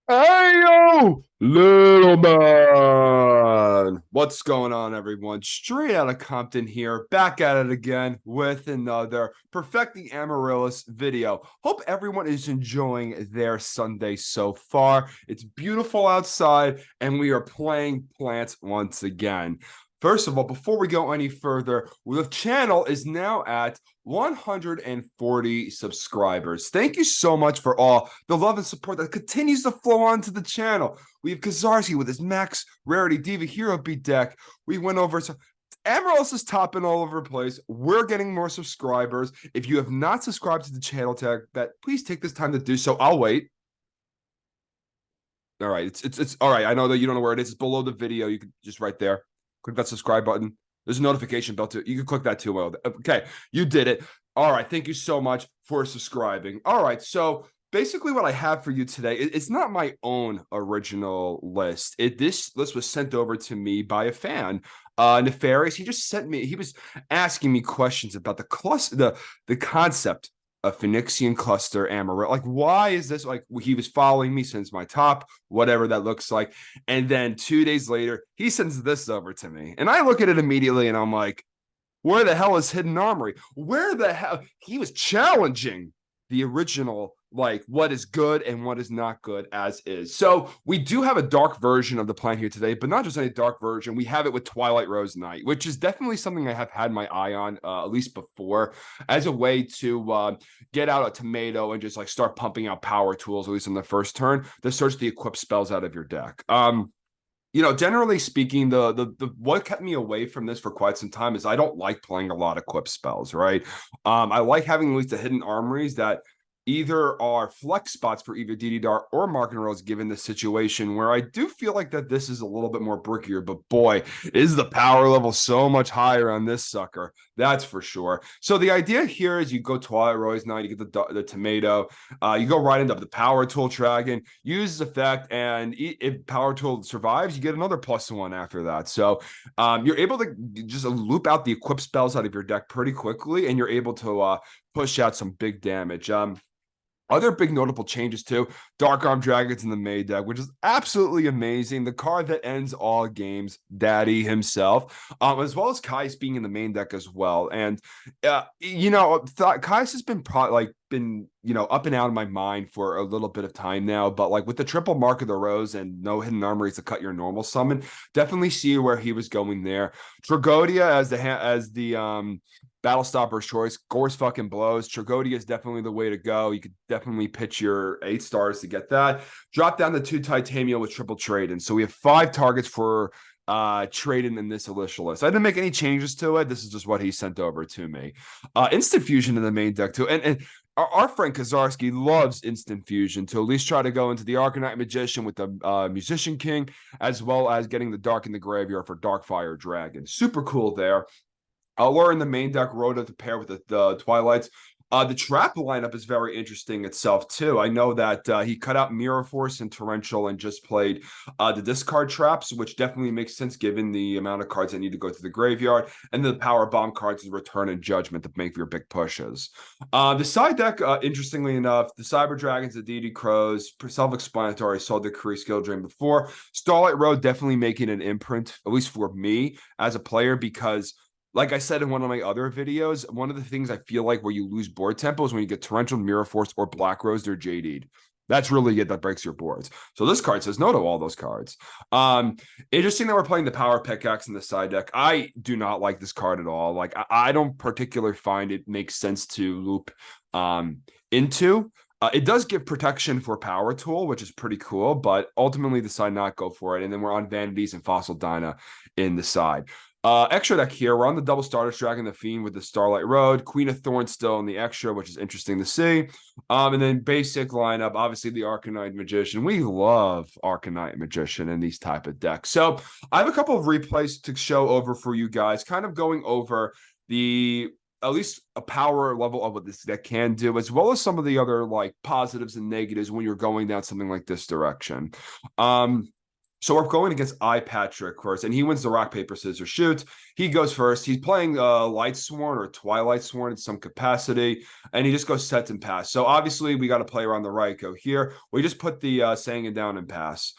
Hey yo, little man. What's going on, everyone? Straight out of Compton here, back at it again with another Perfecting Amaryllis video. Hope everyone is enjoying their Sunday so far. It's beautiful outside, and we are playing plants once again. First of all, before we go any further, the channel is now at 140 subscribers. Thank you so much for all the love and support that continues to flow onto the channel. We have Kazarski with his max rarity Diva Hero Beat deck. We went over so Amaryllis is topping all over the place. We're getting more subscribers. If you have not subscribed to the channel tag, that please take this time to do so. I'll wait. All right, it's all right. I know that you don't know where it is. It's below the video. You can just right there. Click that subscribe button. There's a notification bell too. You can click that too. Okay, you did it. All right, thank you so much for subscribing. All right, so basically what I have for you today, it's not my own original list. This list was sent over to me by a fan. Nefarious. He just sent me. He was asking me questions about the cluster, the concept a Phoenixian cluster Amarillo. Like, why is this? Like, he was following me since my top, whatever that looks like. And then 2 days later, he sends this over to me. And I look at it immediately and I'm like, where the hell is Hidden Armory? Where the hell? He was challenging the original, like what is good and what is not good as is. So we do have a dark version of the plan here today, but not just any dark version. We have it with Twilight Rose Knight, which is definitely something I have had my eye on at least before as a way to get out a tomato and just like start pumping out power tools, at least on the first turn, to search the equip spells out of your deck. Generally speaking, the what kept me away from this for quite some time is I don't like playing a lot of equip spells, right? I like having at least the hidden armories that either are flex spots for either DD Dart or Mark and Rose, given the situation where I do feel like that this is a little bit more brickier, but boy, is the power level so much higher on this sucker. That's for sure. So the idea here is you go Twilight Rose Knight, you get the tomato, you go right into the power tool dragon, use this effect, and if power tool survives, you get another +1 after that. So you're able to just loop out the equip spells out of your deck pretty quickly, and you're able to push out some big damage. Other big notable changes too. Dark Arm Dragons in the main deck, which is absolutely amazing. The card that ends all games, Daddy himself, as well as Kais being in the main deck as well. And Kais has been up and out of my mind for a little bit of time now. But like with the triple Mark of the Rose and no hidden armories to cut your normal summon, definitely see where he was going there. Tragodia as the Battle Stopper's choice. Gore's fucking blows. Tragodia is definitely the way to go. You could definitely pitch your 8 stars to get that. Drop down the 2 Titania with triple trade. And so we have 5 targets for trading in this initial list. I didn't make any changes to it. This is just what he sent over to me. Instant fusion in the main deck too. And our friend Kazarski loves instant fusion to at least try to go into the Arcanite Magician with the Musician King, as well as getting the Dark in the Graveyard for Darkfire Dragon. Super cool there. We're in the main deck, Rhoda to pair with the Twilights. The trap lineup is very interesting itself, too. I know that he cut out Mirror Force and Torrential and just played the discard traps, which definitely makes sense given the amount of cards that need to go to the graveyard, and the Power Bomb cards, Return and Judgment to make your big pushes. The side deck, interestingly enough, the Cyber Dragons, the DD Crows, self-explanatory, saw the Kree skill drain before. Starlight Road definitely making an imprint, at least for me as a player, because like I said in one of my other videos, one of the things I feel like where you lose board tempo is when you get Torrential, Mirror Force, or Black Rose, they're JD'd. That's really it that breaks your boards. So this card says no to all those cards. Interesting that we're playing the Power Pickaxe in the side deck. I do not like this card at all. Like I don't particularly find it makes sense to loop into. It does give protection for Power Tool, which is pretty cool, but ultimately decide not go for it. And then we're on Vanities and Fossil Dyna in the side. Extra deck here. We're on the double starter Dragon the Fiend with the Starlight Road, Queen of Thorns still in the extra, which is interesting to see. And then basic lineup, obviously the Arcanite Magician. We love Arcanite Magician in these type of decks. So I have a couple of replays to show over for you guys, kind of going over the at least a power level of what this deck can do, as well as some of the other like positives and negatives when you're going down something like this direction. So we're going against Patrick first, and he wins the rock, paper, scissors, shoot. He goes first. He's playing Light Sworn or Twilight Sworn in some capacity, and he just goes sets and pass. So obviously we got to play around the right, go here. We just put the Sangan down and pass.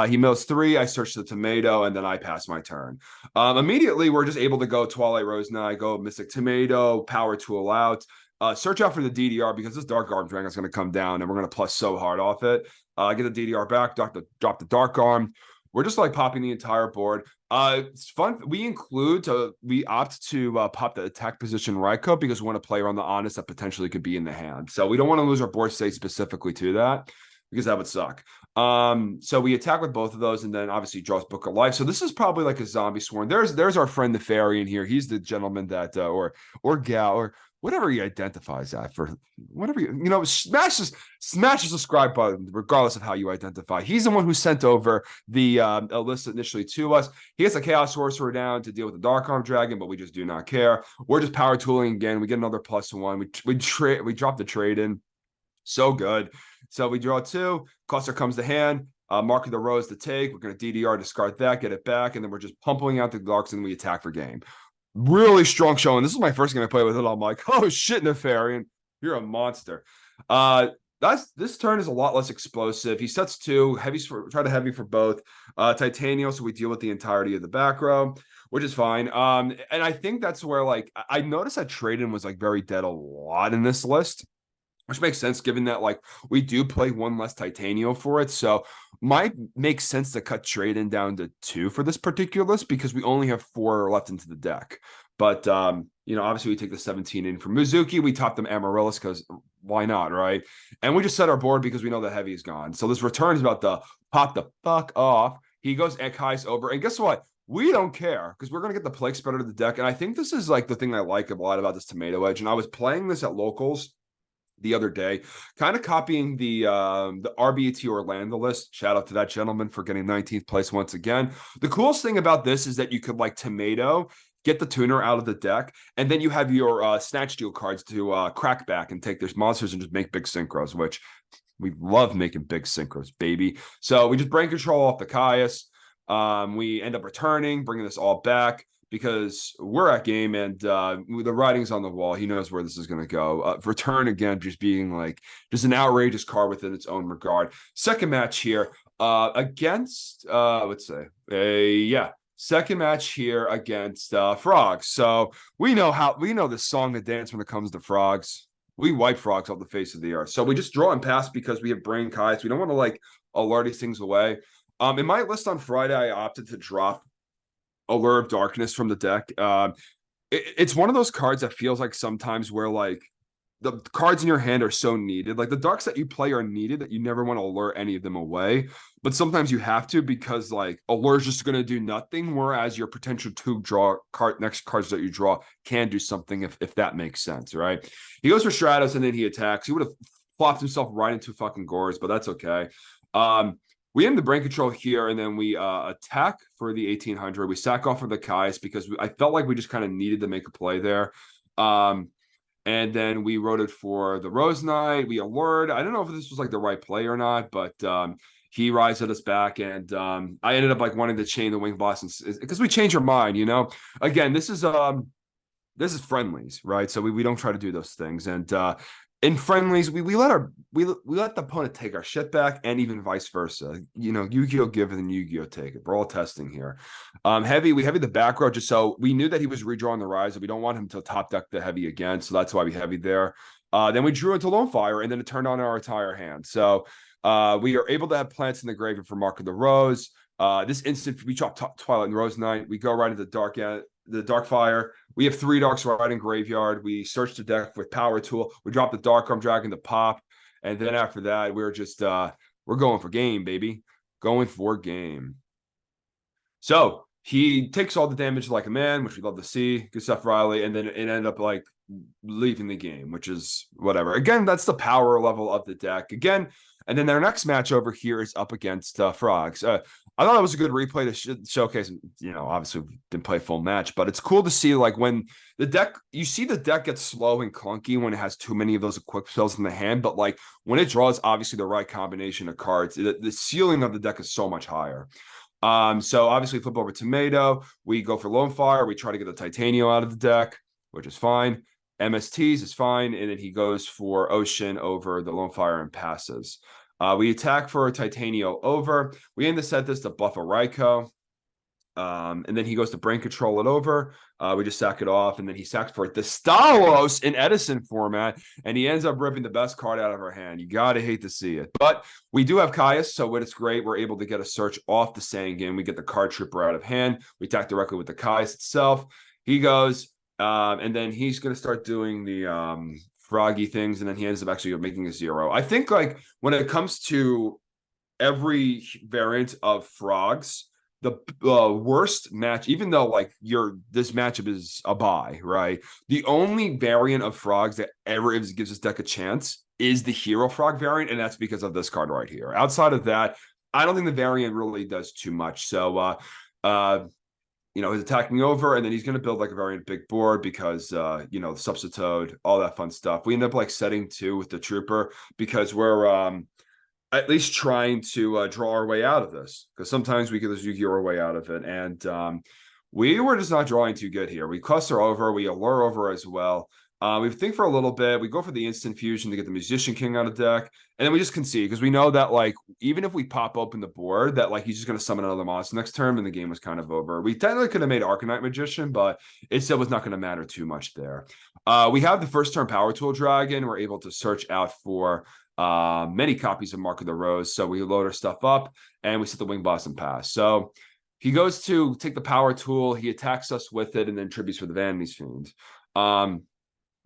He mills 3, I search the tomato, and then I pass my turn. Immediately, we're just able to go Twilight Rose Knight, go Mystic Tomato, power tool out. Search out for the DDR because this Dark Arm Dragon is going to come down, and we're going to plus so hard off it. Get the DDR back, drop the Dark Arm. We're just like popping the entire board. It's fun. We opt to pop the attack position Raikou because we want to play around the honest that potentially could be in the hand. So we don't want to lose our board state specifically to that because that would suck. So we attack with both of those, and then obviously draws Book of Life. So this is probably like a zombie sworn. There's our friend Nefarian here. He's the gentleman that or gal or whatever he identifies that for, whatever smash the subscribe button regardless of how you identify. He's the one who sent over the list initially to us. He gets a Chaos Sorcerer down to deal with the Dark Arm Dragon, but we just do not care. We're just power tooling again. We get another +1. We drop the trade in. So good. So we draw 2. Cluster comes to hand. Mark of the Rose to take. We're going to DDR, discard that, get it back, and then we're just pumping out the Darks and we attack for game. Really strong showing. This is my first game I played with it. I'm like, oh shit, Nefarian, you're a monster. This turn is a lot less explosive. He sets 2 heavies try to heavy for both. Titanium, so we deal with the entirety of the back row, which is fine. And I think that's where like I noticed that trade-in was like very dead a lot in this list, which makes sense given that like we do play 1 less Titanium for it. So might make sense to cut trade-in down to 2 for this particular list because we only have 4 left into the deck. But obviously we take the 17 in from Mizuki. We top them Amaryllis because why not, right? And we just set our board because we know the heavy is gone. So this return is about to pop the fuck off. He goes Ekai's over. And guess what? We don't care because we're going to get the plague spreader to the deck. And I think this is like the thing I like a lot about this Tomato Edge. And I was playing this at locals the other day, kind of copying the RBT Orlando list. Shout out to that gentleman for getting 19th place once again. The coolest thing about this is that you could like tomato, get the tuner out of the deck, and then you have your snatch deal cards to crack back and take their monsters and just make big synchros, which we love making big synchros, baby. So we just brain control off the Caius. We end up returning, bringing this all back, because we're at game and the writing's on the wall. He knows where this is going to go. Return again, just being like just an outrageous card within its own regard. Second match here against second match here against Frogs. So we know the song to dance when it comes to Frogs. We wipe Frogs off the face of the earth. So we just draw and pass because we have Brain Kais. We don't want to like alert these things away. In my list on Friday, I opted to drop Allure of Darkness from the deck. It's one of those cards that feels like sometimes where like the cards in your hand are so needed. Like the darks that you play are needed that you never want to lure any of them away. But sometimes you have to because like Allure is just going to do nothing, whereas your potential to draw next cards that you draw can do something if that makes sense, right? He goes for Stratos and then he attacks. He would have flopped himself right into fucking Gores, but that's okay. We end the brain control here, and then we attack for the 1800. We sack off for the Kais because I felt like we just kind of needed to make a play there. And then we wrote it for the Rose Knight. We allured. I don't know if this was like the right play or not, but he rises us back, and I ended up like wanting to chain the Wing Blast because we change our mind, you know. Again, this is friendlies, right? So we don't try to do those things, and in friendlies, we let the opponent take our shit back, and even vice versa. You know, Yu-Gi-Oh give and Yu-Gi-Oh take it. We're all testing here. We heavy the back row just so we knew that he was redrawing the rise, and we don't want him to top deck the heavy again. So that's why we heavy there. Then we drew into Lone Fire, and then it turned on our entire hand. So we are able to have plants in the graveyard for Mark of the Rose. This instant, we chop Twilight and Rose Knight. We go right into the Dark Fire. We have 3 darks right in graveyard. We search the deck with Power Tool. We drop the Dark Arm Dragon to pop. And then after that, we're just we're going for game, baby. Going for game. So he takes all the damage like a man, which we love to see. Good stuff, Riley. And then it ended up like leaving the game, which is whatever. Again, that's the power level of the deck. Again, and then their next match over here is up against Frogs. I thought it was a good replay to showcase, you know, obviously we didn't play a full match, but it's cool to see like when the deck, you see the deck gets slow and clunky when it has too many of those equip spells in the hand, but like when it draws obviously the right combination of cards, the ceiling of the deck is so much higher. So obviously flip over tomato. We go for lone fire. We try to get the titanium out of the deck, which is fine. MSTs is fine, and then he goes for ocean over the lone fire and passes. We attack for Titanio over. We aim to set this to buff a Raikou. And then he goes to brain control it over. We just sack it off, and then he sacks for the Stalos in Edison format, and he ends up ripping the best card out of our hand. You gotta hate to see it. But we do have Caius, so it's great. We're able to get a search off the Sangin. We get the card trooper out of hand. We attack directly with the Caius itself. He goes, and then he's gonna start doing the froggy things, and then he ends up actually making a 0. I think like when it comes to every variant of frogs, the worst match, even though like this matchup is a bye, right? The only variant of frogs that ever gives this deck a chance is the hero frog variant, and that's because of this card right here. Outside of that, I don't think the variant really does too much. So he's attacking over, and then he's going to build like a variant big board because Substitute, all that fun stuff. We end up like setting 2 with the trooper because we're at least trying to draw our way out of this, because sometimes we can just yugioh our way out of it. And we were just not drawing too good here. We cluster over, we allure over as well. We think for a little bit. We go for the instant fusion to get the Musician King out of deck, and then we just concede because we know that like even if we pop open the board, that like he's just going to summon another monster next turn, and the game was kind of over. We technically could have made Arcanite Magician, but it still was not going to matter too much there. We have the first turn Power Tool Dragon. We're able to search out for many copies of Mark of the Rose. So we load our stuff up and we set the Wing Blossom Pass. So he goes to take the Power Tool. He attacks us with it and then tributes for the Vanity's Fiend.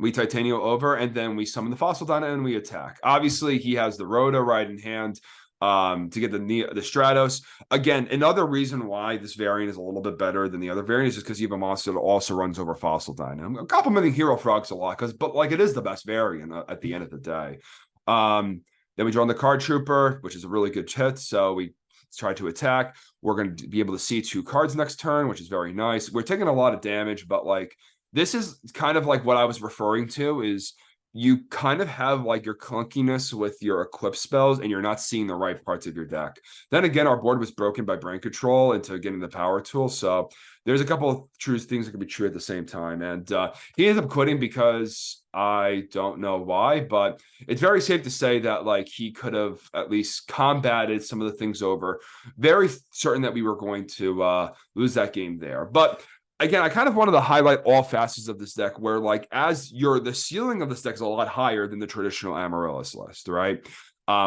We Titanium over, and then we summon the Fossil Dyna and we attack. Obviously, he has the Rhoda right in hand to get the Stratos. Again, another reason why this variant is a little bit better than the other variant is just because you have a monster that also runs over Fossil Dyna. I'm complimenting Hero Frogs a lot, but like it is the best variant at the end of the day. Then we draw on the Card Trooper, which is a really good hit. So we try to attack. We're going to be able to see 2 cards next turn, which is very nice. We're taking a lot of damage, but like this is kind of like what I was referring to is you kind of have like your clunkiness with your equip spells and you're not seeing the right parts of your deck. Then again, our board was broken by brain control into getting the power tool. So there's a couple of true things that can be true at the same time. And he ended up quitting because I don't know why, but it's very safe to say that like he could have at least combated some of the things over. Very certain that we were going to lose that game there. But again, I kind of wanted to highlight all facets of this deck where like the ceiling of this deck is a lot higher than the traditional Amaryllis list, right?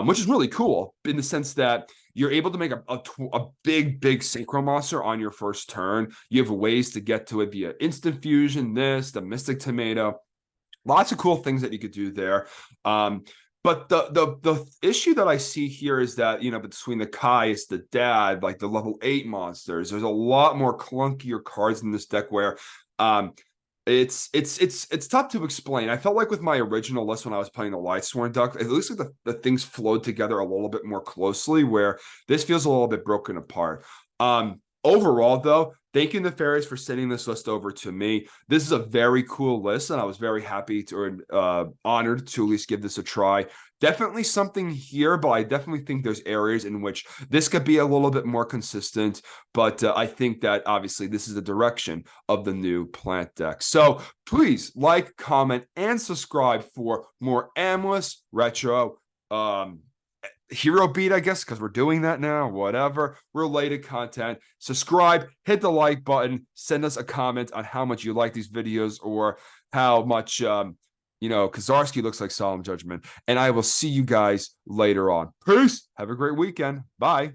Which is really cool in the sense that you're able to make a big synchro monster on your first turn. You have ways to get to it via instant fusion, the Mystic Tomato. Lots of cool things that you could do there. But the issue that I see here is that, between the Caius, the Dad, like the level 8 monsters, there's a lot more clunkier cards in this deck where it's tough to explain. I felt like with my original list when I was playing the Lightsworn deck, it looks like the things flowed together a little bit more closely, where this feels a little bit broken apart. Overall, though, thank you, Nefarious, for sending this list over to me. This is a very cool list, and I was very happy honored to at least give this a try. Definitely something here, but I definitely think there's areas in which this could be a little bit more consistent. But I think that obviously this is the direction of the new plant deck. So please like, comment, and subscribe for more Amless Retro Hero Beat, I guess, because we're doing that now, whatever, related content. Subscribe, hit the like button, send us a comment on how much you like these videos or how much, Kazarski looks like Solemn Judgment. And I will see you guys later on. Peace. Have a great weekend. Bye.